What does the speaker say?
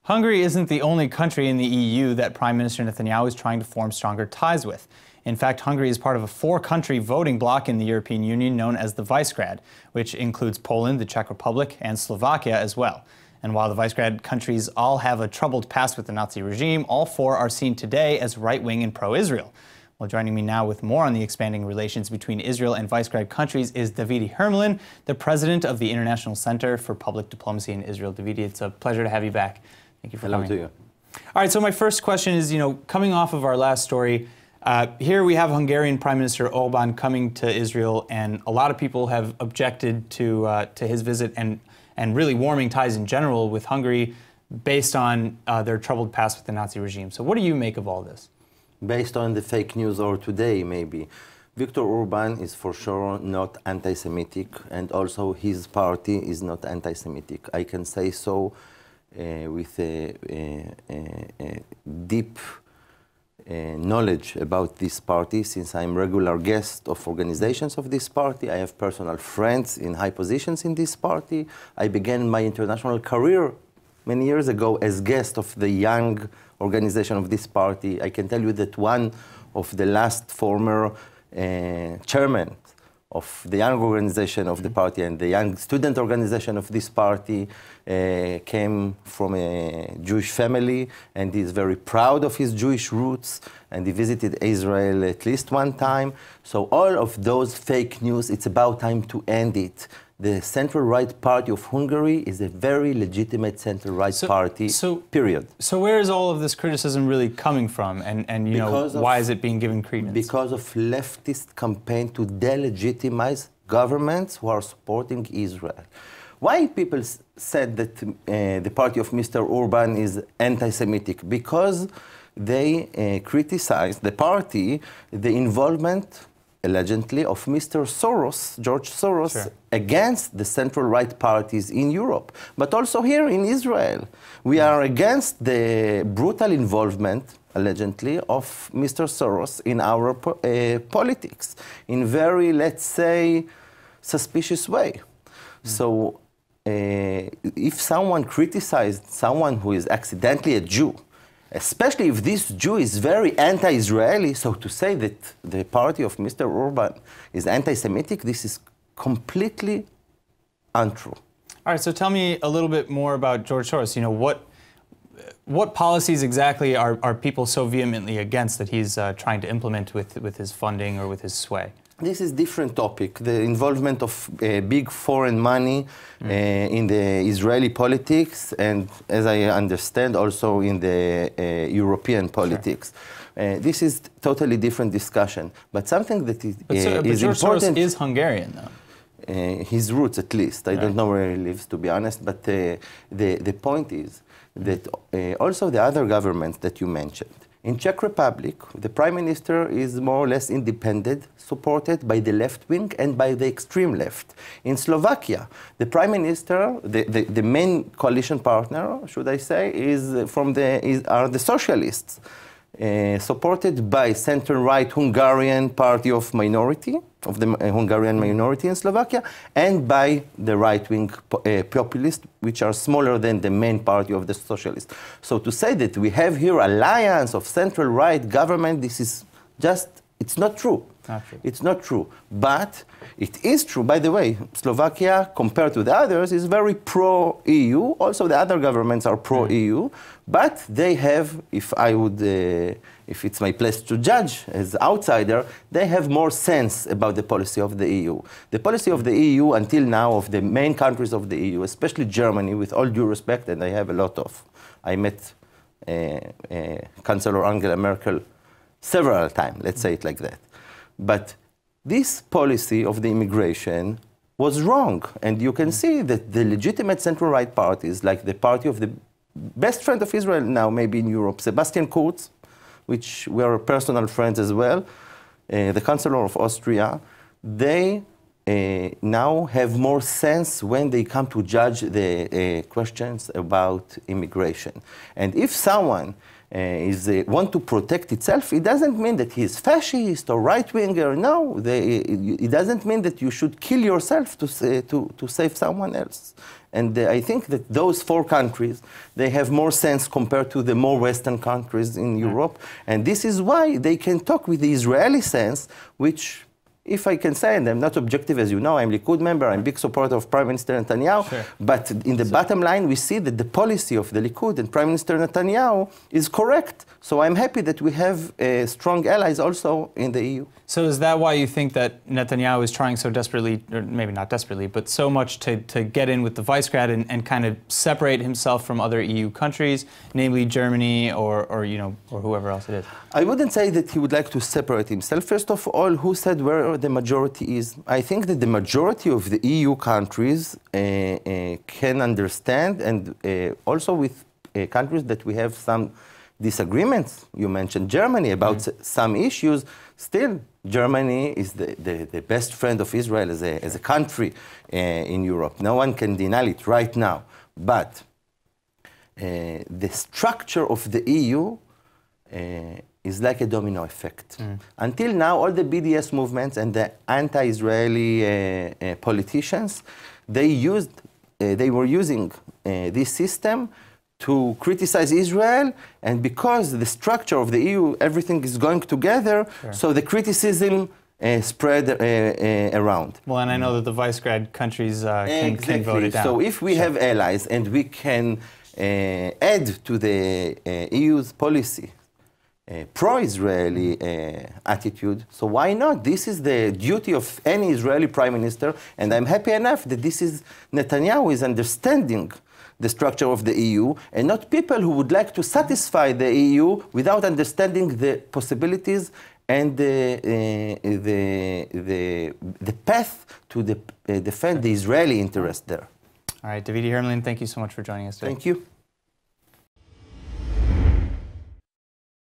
Hungary isn't the only country in the EU that Prime Minister Netanyahu is trying to form stronger ties with. In fact, Hungary is part of a four-country voting bloc in the European Union known as the Visegrad, which includes Poland, the Czech Republic, and Slovakia as well. And while the Visegrad countries all have a troubled past with the Nazi regime, all four are seen today as right-wing and pro-Israel. Well, joining me now with more on the expanding relations between Israel and Visegrad countries is Davidi Hermelin, the president of the International Center for Public Diplomacy in Israel. Davidi, it's a pleasure to have you back. Thank you for coming. Hello to you. All right, so my first question is, coming off of our last story, here we have Hungarian Prime Minister Orbán coming to Israel, and a lot of people have objected to his visit and really warming ties in general with Hungary based on their troubled past with the Nazi regime. So what do you make of all this? Based on the fake news or today, maybe. Viktor Orbán is for sure not anti-Semitic, and also his party is not anti-Semitic. I can say so with a deep knowledge about this party, since I'm regular guest of organizations of this party. I have personal friends in high positions in this party. I began my international career many years ago as guest of the young organization of this party. I can tell you that one of the last former chairmen of the young organization of the party and the young student organization of this party came from a Jewish family, and he's very proud of his Jewish roots, and he visited Israel at least one time. So all of those fake news, it's about time to end it. The center-right party of Hungary is a very legitimate center-right party, period. So where is all of this criticism really coming from, and why is it being given credence? Because of leftist campaign to delegitimize governments who are supporting Israel. Why people said that the party of Mr. Orbán is anti-Semitic? Because they criticized the party, the involvement allegedly of Mr. Soros, George Soros, sure, against the central-right parties in Europe, but also here in Israel. We are against the brutal involvement, allegedly, of Mr. Soros in our politics, in very, let's say, suspicious way. So if someone criticized someone who is accidentally a Jew, especially if this Jew is very anti-Israeli, so to say that the party of Mr. Orbán is anti-Semitic, this is completely untrue. All right, so tell me a little bit more about George Soros. What policies exactly are people so vehemently against that he's trying to implement with his funding or with his sway? This is a different topic, the involvement of big foreign money in the Israeli politics, and as I understand, also in the European politics. Sure. This is totally different discussion, but something that is George important. Soros is Hungarian, though. His roots, at least. I don't know where he lives, to be honest, but the point is that also the other governments that you mentioned, in Czech Republic, the Prime Minister is more or less independent, supported by the left wing and by the extreme left. In Slovakia, the Prime Minister, the main coalition partner, should I say, are the socialists, supported by center-right Hungarian party of minority, of the Hungarian minority in Slovakia, and by the right-wing populists, which are smaller than the main party of the socialists. So to say that we have here alliance of central-right government, this is just, it's not true. Not true. It's not true. But it is true, by the way, Slovakia, compared to the others, is very pro-EU. Also, the other governments are pro-EU. But they have, if it's my place to judge as outsider, they have more sense about the policy of the EU. The policy of the EU until now, of the main countries of the EU, especially Germany, with all due respect, and I have a lot of, I met Chancellor Angela Merkel several times, let's say it like that. But this policy of the immigration was wrong. And you can see that the legitimate center-right parties, like the party of the best friend of Israel now, maybe in Europe, Sebastian Kurz, which were personal friends as well, the Chancellor of Austria, they now have more sense when they come to judge the questions about immigration. And if someone want to protect itself, it doesn't mean that he is fascist or right-winger. No, it doesn't mean that you should kill yourself to save someone else. And I think that those 4 countries, they have more sense compared to the more Western countries in Europe. And this is why they can talk with the Israeli sense, which, if I can say, and I'm not objective, as you know, I'm Likud member, I'm a big supporter of Prime Minister Netanyahu, sure. But in the bottom line, we see that the policy of the Likud and Prime Minister Netanyahu is correct. So I'm happy that we have strong allies also in the EU. So is that why you think that Netanyahu is trying so desperately, or maybe not desperately, but so much to get in with the Visegrad and kind of separate himself from other EU countries, namely Germany or whoever else it is? I wouldn't say that he would like to separate himself. First of all, who said where the majority is? I think that the majority of the EU countries can understand, and also with countries that we have some disagreements. You mentioned Germany about some issues. Still, Germany is the best friend of Israel as a country in Europe. No one can deny it right now. But the structure of the EU is like a domino effect. Until now, all the BDS movements and the anti-Israeli politicians, they were using this system to criticize Israel, and because the structure of the EU, everything is going together, sure. So the criticism spread around. Well, and I know that the Visegrad countries can vote it down. So if we have allies and we can add to the EU's policy pro-Israeli attitude, so why not? This is the duty of any Israeli prime minister, and I'm happy enough that Netanyahu is understanding the structure of the EU, and not people who would like to satisfy the EU without understanding the possibilities and the path to defend the Israeli interest there. All right, Davidi Hermelin, thank you so much for joining us today. Thank you.